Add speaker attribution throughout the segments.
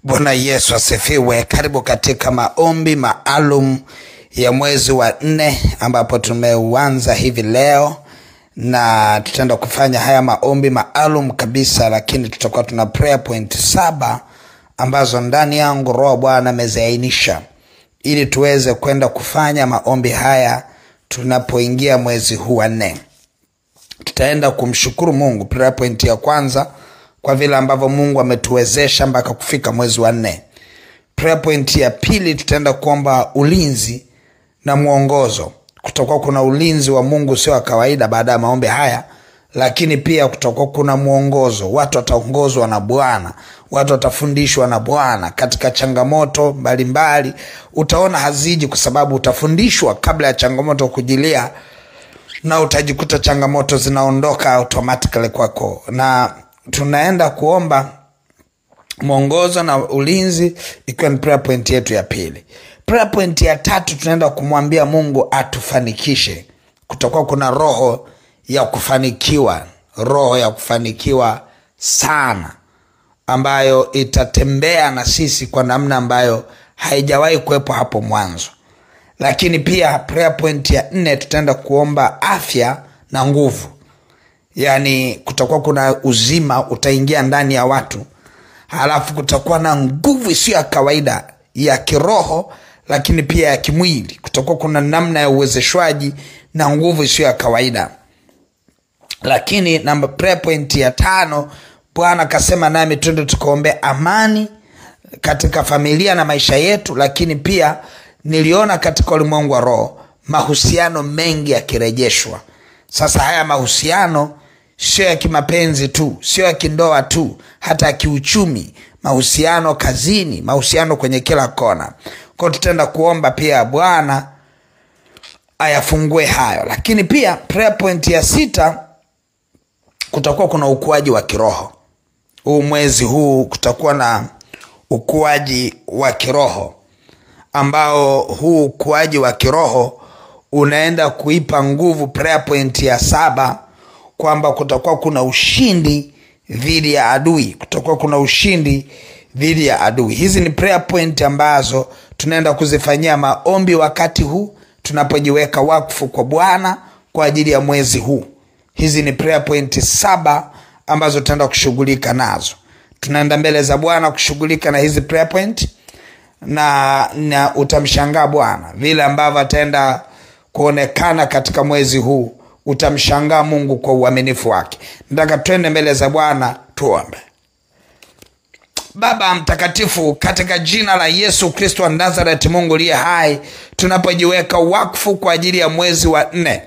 Speaker 1: Bwana Yesu asifiwe. Karibu katika maombi maalum ya mwezi wa 4 ambapo tumeuanza hivi leo, na tutaenda kufanya haya maombi maalum kabisa, lakini tutakuwa tuna prayer point 7 ambazo ndani yangu Roho Bwana ameziainisha ili tuweze kwenda kufanya maombi haya tunapoingia mwezi huu wa 4. Tutaenda kumshukuru Mungu, prayer point ya kwanza, kwa vile ambavyo Mungu ametuwezesha mpaka kufika mwezi wa 4. Prayer point ya pili, tutaenda kuomba ulinzi na muongozo. Kutakuwa kuna ulinzi wa Mungu sio wa kawaida baada ya maombi haya, lakini pia kutakuwa kuna muongozo. Watu wataongozwa na Bwana, watu watafundishwa na Bwana katika changamoto mbalimbali. Utaona haziji kwa sababu utafundishwa kabla ya changamoto kujilia, na utajikuta changamoto zinaondoka automatically kwako. Na tunaenda kuomba mwongozo na ulinzi ikiwa ni prayer point yetu ya pili. Prayer point ya tatu, tunaenda kumwambia Mungu atufanikishe. Kutakuwa kuna roho ya kufanikiwa sana, ambayo itatembea na sisi kwa namna ambayo haijawahi kuwepo hapo mwanzo. Lakini pia prayer point ya 4, tutaenda kuomba afya na nguvu. Yani kutakuwa kuna uzima utaingia ndani ya watu, halafu kutakuwa na nguvu isiyo ya kawaida ya kiroho, lakini pia ya kimwili. Kutakuwa kuna namna ya uwezeshwaji na nguvu isiyo ya kawaida. Lakini prayer point ya 5, Bwana akasema nami twende tukaombe amani katika familia na maisha yetu. Lakini pia niliona katika ulimwengu wa roho mahusiano mengi yakirejeshwa. Sasa haya mahusiano sio ya kimapenzi tu, sio ya kindoa tu, hata ya kiuchumi, mahusiano kazini, mahusiano kwenye kila kona. Kwa tutaenda kuomba pia Bwana ayafungue hayo. Lakini pia prayer point ya 6, kutakuwa kuna ukuaji wa kiroho. Mwezi huu kutakuwa na ukuaji wa kiroho, ambao huu ukuaji wa kiroho unaenda kuipa nguvu prayer point ya 7, kwamba kutakuwa kuna ushindi dhidi ya adui. Kutakuwa kuna ushindi dhidi ya adui. Hizi ni prayer point ambazo tunaenda kuzifanyia maombi wakati huu tunapojiweka wakfu kwa Bwana kwa ajili ya mwezi huu. Hizi ni prayer point 7 ambazo tutaenda kushughulika nazo. Tunaenda mbele za Bwana kushughulika na hizi prayer point, na utamshangaa Bwana vile ambavyo ataenda kuonekana katika mwezi huu. Utamshangaa Mungu kwa uaminifu wake. Nataka twende mbele za Bwana tuombe. Baba mtakatifu, katika jina la Yesu Kristo wa Nazareth, Mungu aliye hai, tunapojiweka wakfu kwa ajili ya mwezi wa 4,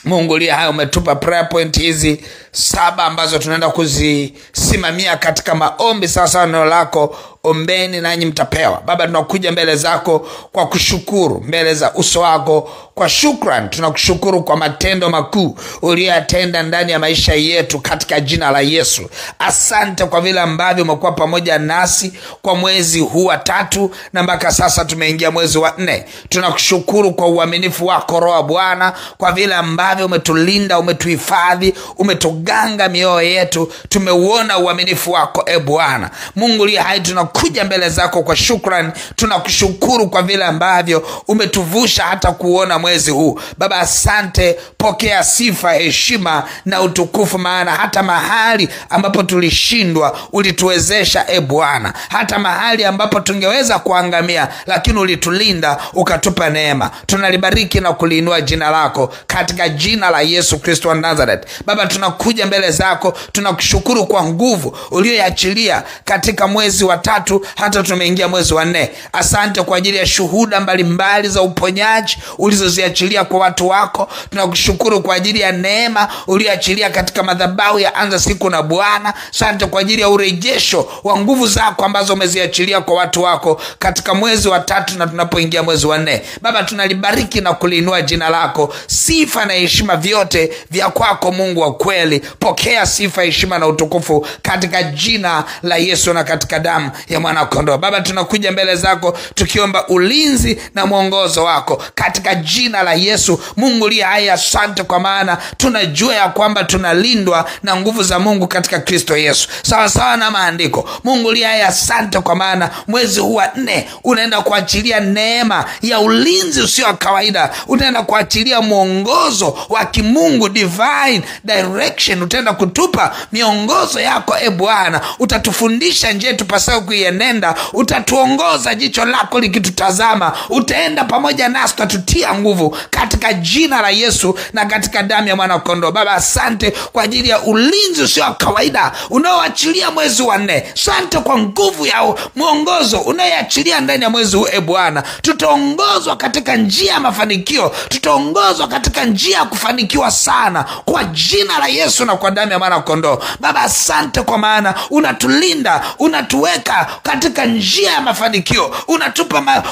Speaker 1: Mungu aliye hai, umetupa prayer point hizi 7 ambazo tunaenda kuzisimamia katika maombi sasa neno lako. Ombeni nanyi mtapewa. Baba, tunakuja mbele zako kwa kushukuru, mbele za uso wako kwa shukrani. Tunakushukuru kwa matendo makuu uliyotenda ndani ya maisha yetu katika jina la Yesu. Asante kwa vile ambavyo umekuwa pamoja nasi kwa mwezi huu wa 3 na mpaka sasa tumeingia mwezi wa 4. Tunakushukuru kwa uaminifu wako Roho Bwana, kwa vile ambavyo umetulinda, umetuhifadhi, umetuganga mioyo yetu. Tumeuona uaminifu wako Bwana. Mungu aliye hai, tunakuja mbele zako kwa shukrani. Tunakushukuru kwa vile ambavyo umetuvusha hata kuona mwezi huu. Baba, asante. Pokea sifa, heshima na utukufu, maana hata mahali ambapo tulishindwa ulituwezesha Bwana. Hata mahali ambapo tungeweza kuangamia, lakini ulitulinda ukatupa neema. Tunalibariki na kuliinua jina lako katika jina la Yesu Kristo wa Nazareth. Baba, tunakuja mbele zako, tunakushukuru kwa nguvu uliyoachilia katika mwezi wa 3 hata tumeingia mwezi wa 4. Asante kwa ajili ya shuhuda mbalimbali za uponyaji ulizoziachilia kwa watu wako. Tunakushukuru kwa ajili ya neema uliyoachilia katika madhabahu ya Anza Siku na Bwana. Asante kwa ajili ya urejesho wa nguvu zako ambazo umeziachilia kwa watu wako katika mwezi wa 3 na tunapoingia mwezi wa 4. Baba, tunalibariki na kuliinua jina lako. Sifa na heshima vyote vya kwako Mungu wa kweli. Pokea sifa, heshima na utukufu katika jina la Yesu na katika damu ya mwana kondoo. Baba, tunakuja mbele zako tukiomba ulinzi na mwongozo wako katika jina la Yesu. Mungu liye hai, asante kwa maana tunajua ya kwamba tunalindwa na nguvu za Mungu katika Kristo Yesu, sawa sawa na maandiko. Mungu liye hai, asante kwa maana mwezi huu wa 4 unaenda kuachilia neema ya ulinzi usio wa kawaida. Unaenda kuachilia mwongozo wa kimungu, divine direction. Utaenda kutupa miongozo yako Bwana. Utatufundisha njia tupasayo kuienenda. Utatuongoza, jicho lako likitutazama. Utaenda pamoja nasi, utatutia nguvu katika jina la Yesu na katika damu ya mwana kondoo. Baba, asante kwa ajili ya ulinzi usio wa kawaida unaoachilia mwezi wa 4. Asante kwa nguvu ya mwongozo unaoachilia ndani ya mwezi huu Bwana. Tutaongozwa katika njia ya mafanikio. Tutaongozwa katika njia ya kufanikiwa sana kwa jina la Yesu na kwa damu ya mwana kondoo. Baba, asante kwa maana unatulinda, unatuweka katika njia ya mafanikio.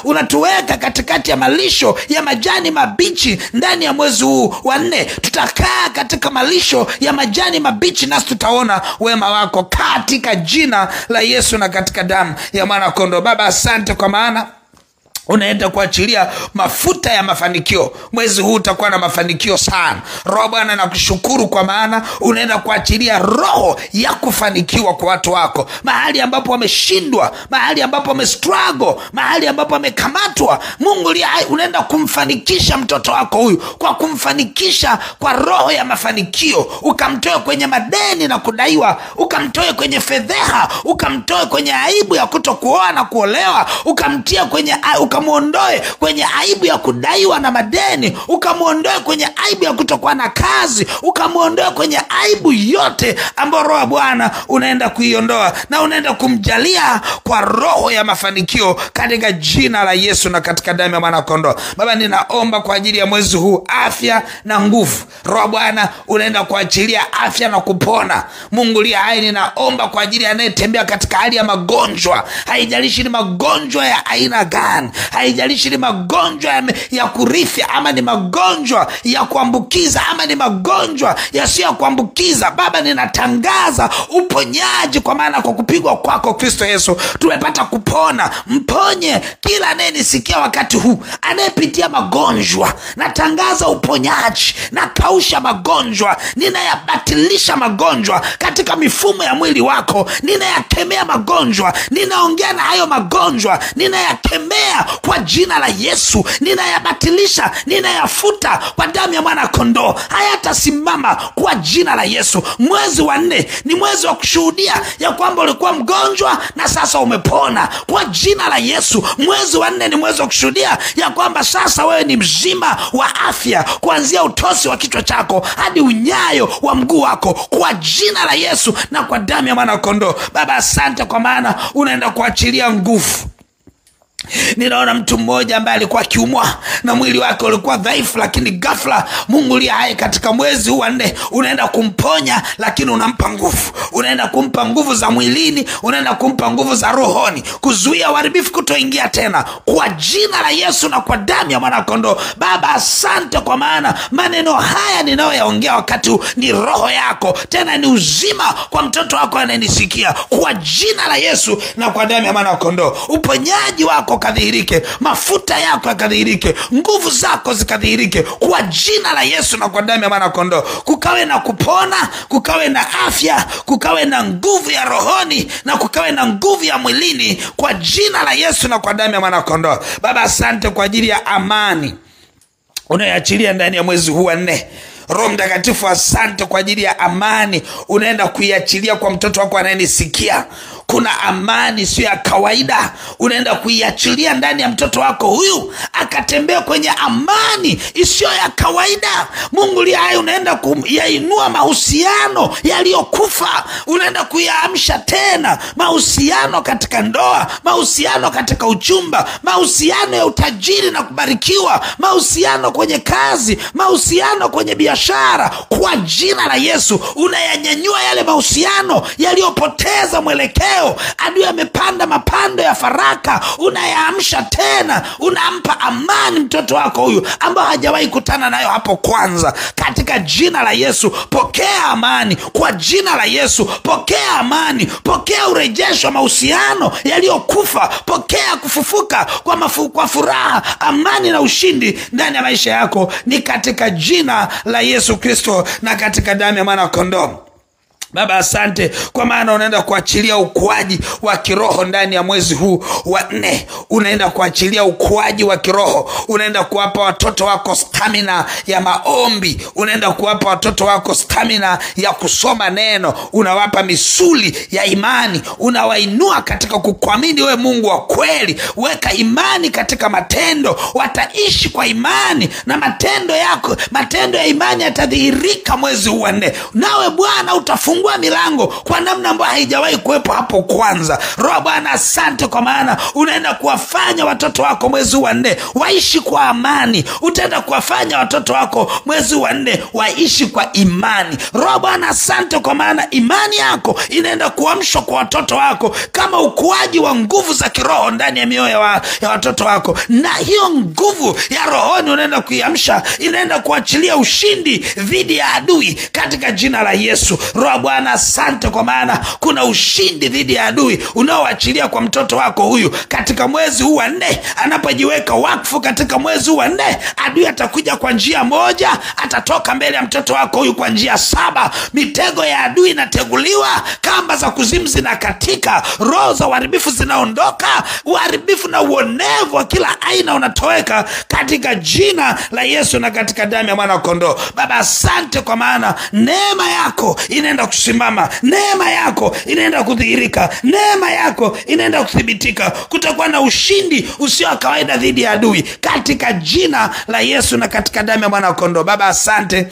Speaker 1: Unatuweka katikati ya malisho ya majani mabichi ndani ya mwezi huu wa 4. Tutakaa katika malisho ya majani mabichi, nasi tutaona wema wako katika jina la Yesu na katika damu ya mwana kondoo. Baba, asante kwa maana unaenda kuachilia mafuta ya mafanikio. Mwezi huu utakuwa na mafanikio sana. Roho Bwana, nakushukuru kwa maana unaenda kuachilia roho ya kufanikiwa kwa watu wako. Mahali ambapo wameshindwa, mahali ambapo wamestruggle, mahali ambapo wamekamatwa, Mungu liye hai, unaenda kumfanikisha mtoto wako huyu kwa kumfanikisha kwa roho ya mafanikio. Ukamtoe kwenye madeni na kudaiwa, ukamtoe kwenye fedheha, ukamtoe kwenye aibu ya kutokuoa na kuolewa, ukamtia kwenye ukamuondoe kwenye aibu ya kudaiwa na madeni, ukamuondoe kwenye aibu ya kutokuwa na kazi, ukamuondoe kwenye aibu yote ambayo Roho Bwana unaenda kuiondoa, na unaenda kumjalia kwa roho ya mafanikio katika jina la Yesu na katika damu ya mwana kondoo. Baba, ninaomba kwa ajili ya mwezi huu afya na nguvu. Roho Bwana unaenda kuachilia afya na kupona. Mungu liye hai, ninaomba kwa ajili ya anayetembea katika hali ya magonjwa. Haijalishi ni magonjwa ya aina gani, haijalishi ni magonjwa ya kurithi ama ni magonjwa ya kuambukiza ama ni magonjwa yasiyo kuambukiza. Baba, ninatangaza uponyaji kwa maana kwa kupigwa kwako Kristo Yesu tumepata kupona. Mponye kila anayenisikia wakati huu anayepitia magonjwa. Natangaza uponyaji, na kausha magonjwa, ninayabatilisha magonjwa katika mifumo ya mwili wako. Ninayakemea magonjwa, ninaongea na hayo magonjwa, ninayakemea kwa jina la Yesu. Ninayabatilisha, ninayafuta kwa damu ya mwana kondoo. Hayatasimama kwa jina la Yesu. Mwezi wa 4 ni mwezi wa kushuhudia ya kwamba ulikuwa mgonjwa na sasa umepona kwa jina la Yesu. Mwezi wa 4 ni mwezi wa kushuhudia ya kwamba sasa wewe ni mzima wa afya, kuanzia utosi wa kichwa chako hadi unyayo wa mguu wako kwa jina la Yesu na kwa damu ya mwana kondoo. Baba, asante kwa maana unaenda kuachilia nguvu. Ninaona mtu mmoja ambaye alikuwa kiumwa na mwili wake ulikuwa dhaifu, lakini ghafla Mungu liye hai katika mwezi huu wa 4 unaenda kumponya, lakini unampa nguvu. Unaenda kumpa nguvu za mwilini, unaenda kumpa nguvu za rohoni, kuzuia uharibifu kutoingia tena kwa jina la Yesu na kwa damu ya mwana kondoo. Baba, asante kwa maana maneno haya ninayoyaongea wakati ni roho yako, tena ni uzima kwa mtoto wako anayenisikia kwa jina la Yesu na kwa damu ya mwana kondoo. Uponyaji wako kadhihirike, mafuta yako yakadhihirike, nguvu zako zikadhihirike kwa jina la Yesu na kwa damu ya mwana kondoo. Kukawe na kupona, kukawe na afya, kukawe na nguvu ya rohoni, na kukawe na nguvu ya mwilini kwa jina la Yesu na kwa damu ya mwana kondoo. Baba, asante kwa ajili ya amani unayoachilia ndani ya mwezi huu wa 4. Roho Mtakatifu, asante kwa ajili ya amani unaenda kuiachilia kwa mtoto wako anayenisikia. Kuna amani sio ya kawaida unaenda kuiachilia ndani ya mtoto wako huyu, akatembea kwenye amani isiyo ya kawaida. Mungu liye hai, unaenda kuyainua mahusiano yaliyokufa, unaenda kuyaamsha tena mahusiano katika ndoa, mahusiano katika uchumba, mahusiano ya utajiri na kubarikiwa, mahusiano kwenye kazi, mahusiano kwenye biashara. Kwa jina la Yesu unayanyanyua yale mahusiano yaliyopoteza mwelekeo leo adui amepanda mapando ya faraka, unayaamsha tena, unampa amani mtoto wako huyu ambao hajawahi kutana nayo hapo kwanza. Katika jina la Yesu, pokea amani. Kwa jina la Yesu, pokea amani. Pokea urejesho wa mahusiano yaliyokufa. Pokea kufufuka kwa furaha, amani na ushindi ndani ya maisha yako. Ni katika jina la Yesu Kristo na katika damu ya mwana kondoo. Baba, asante kwa maana unaenda kuachilia ukuaji wa kiroho ndani ya mwezi huu wa 4. Unaenda kuachilia ukuaji wa kiroho. Unaenda kuwapa watoto wako stamina ya maombi. Unaenda kuwapa watoto wako stamina ya kusoma neno. Unawapa misuli ya imani. Unawainua katika kukuamini wewe Mungu wa kweli. Weka imani katika matendo. Wataishi kwa imani na matendo yako. Matendo ya imani yatadhihirika mwezi huu wa 4. Nawe Bwana utafungua milango kwa namna ambayo haijawahi kuwepo hapo kwanza. Roho Bwana, asante kwa maana unaenda kuwafanya watoto wako mwezi wa 4 waishi kwa amani. Utaenda kuwafanya watoto wako mwezi wa 4 waishi kwa imani. Roho Bwana, asante kwa maana imani yako inaenda kuamshwa kwa watoto wako kama ukuaji wa nguvu za kiroho ndani ya mioyo ya watoto wako. Na hiyo nguvu ya rohoni unaenda kuiamsha, inaenda kuachilia ushindi dhidi ya adui katika jina la Yesu. Roho Bwana, asante kwa maana kuna ushindi dhidi ya adui unaoachilia kwa mtoto wako huyu katika mwezi huu wa 4. Anapojiweka wakfu katika mwezi huu wa 4, adui atakuja kwa njia moja, atatoka mbele ya mtoto wako huyu kwa njia 7. Mitego ya adui inateguliwa, kamba za kuzimu zinakatika, roho za uharibifu zinaondoka, uharibifu na uonevu wa kila aina unatoweka katika jina la Yesu na katika damu ya mwana kondoo. Baba, asante kwa maana neema yako inaenda kusimama, neema yako inaenda kudhihirika, neema yako inaenda kuthibitika. Kutakuwa na ushindi usio wa kawaida dhidi ya adui katika jina la Yesu na katika damu ya mwana kondoo. Baba, asante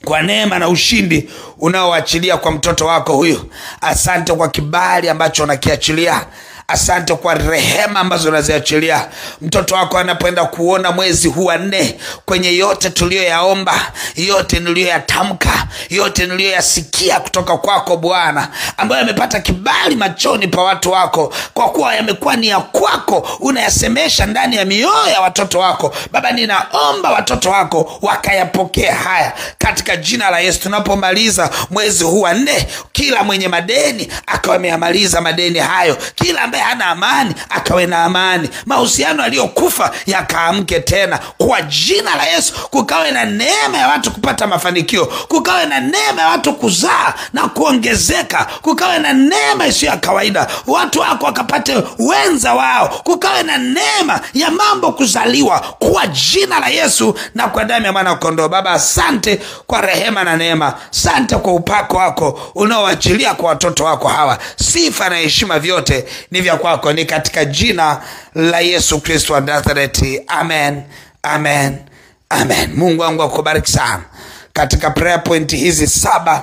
Speaker 1: kwa neema na ushindi unaoachilia kwa mtoto wako huyu. Asante kwa kibali ambacho unakiachilia. Asante kwa rehema ambazo unaziachilia. Mtoto wako anapoenda kuona mwezi huu wa 4, kwenye yote tuliyoyaomba, yote niliyoyatamka, yote niliyoyasikia kutoka kwako Bwana, ambayo yamepata kibali machoni pa watu wako, kwa kuwa yamekuwa ni ya kwako, unayasemesha ndani ya mioyo ya watoto wako. Baba, ninaomba watoto wako wakayapokea haya katika jina la Yesu. Tunapomaliza mwezi huu wa 4, kila mwenye madeni akawa ameyamaliza madeni hayo. Kila ambaye hana amani akawe na amani. Mahusiano yaliyokufa yakaamke tena kwa jina la Yesu. Kukawe na neema ya watu kupata mafanikio. Kukawe na neema ya watu kuzaa na kuongezeka. Kukawe na neema isiyo ya kawaida, watu wako wakapate wenza wao. Kukawe na neema ya mambo kuzaliwa kwa jina la Yesu na kwa damu ya mwana kondoo. Baba, asante kwa rehema na neema. Asante kwa upako wako unaoachilia kwa watoto wako hawa. Sifa na heshima vyote ni vya kwako, ni katika jina la Yesu Kristo wa Nazareti. Amen, amen, amen. Mungu wangu akubariki sana. Katika prayer point hizi 7,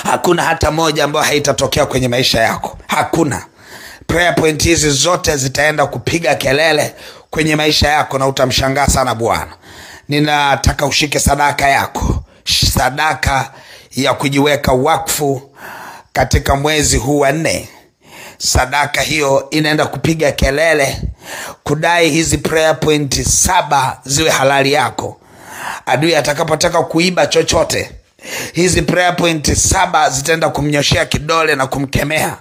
Speaker 1: hakuna hata moja ambayo haitatokea kwenye maisha yako. Hakuna. Prayer point hizi zote zitaenda kupiga kelele kwenye maisha yako na utamshangaa sana Bwana. Ninataka ushike sadaka yako, sadaka ya kujiweka wakfu katika mwezi huu wa 4. Sadaka hiyo inaenda kupiga kelele kudai hizi prayer point 7 ziwe halali yako. Adui atakapotaka kuiba chochote, hizi prayer point 7 zitaenda kumnyoshea kidole na kumkemea.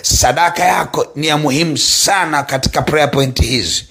Speaker 1: Sadaka yako ni ya muhimu sana katika prayer point hizi,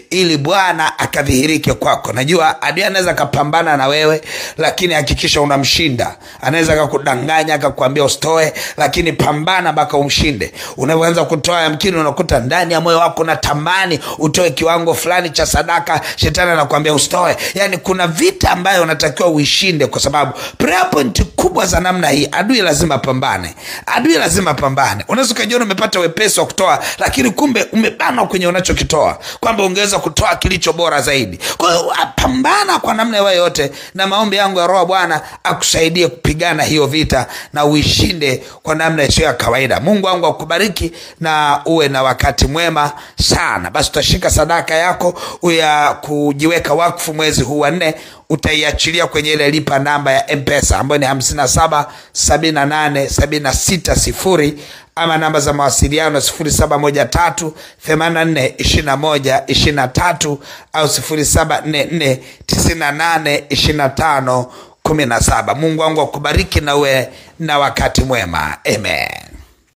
Speaker 1: ili Bwana akadhihirike kwako. Najua adui anaweza kupambana na wewe, lakini hakikisha unamshinda. Anaweza kukudanganya akakwambia usitoe, lakini pambana mpaka umshinde. Unapoanza kutoa, yamkini unakuta ndani ya moyo wako unatamani utoe kiwango fulani cha sadaka, shetani anakuambia usitoe. Yani kuna vita ambayo unatakiwa uishinde, kwa sababu prayer point kubwa za namna hii adui lazima pambane. Adui lazima pambane. Ukajiona umepata wepesi wa kutoa, lakini kumbe umebanwa kwenye unachokitoa, kwamba ungeweza kutoa kilicho bora zaidi. Kwa hiyo pambana kwa namna yoyote, na maombi yangu ya Roho Bwana akusaidie kupigana hiyo vita na uishinde kwa namna isiyo ya kawaida. Mungu wangu akubariki na uwe na wakati mwema sana. Basi utashika sadaka yako ya kujiweka wakfu mwezi huu wa 4, utaiachilia kwenye ile lipa namba ya M-Pesa ambayo ni 57 78 76 0 ama namba za mawasiliano 0713842123 au 0744982517. Mungu wangu akubariki na uwe na wakati mwema. Amen.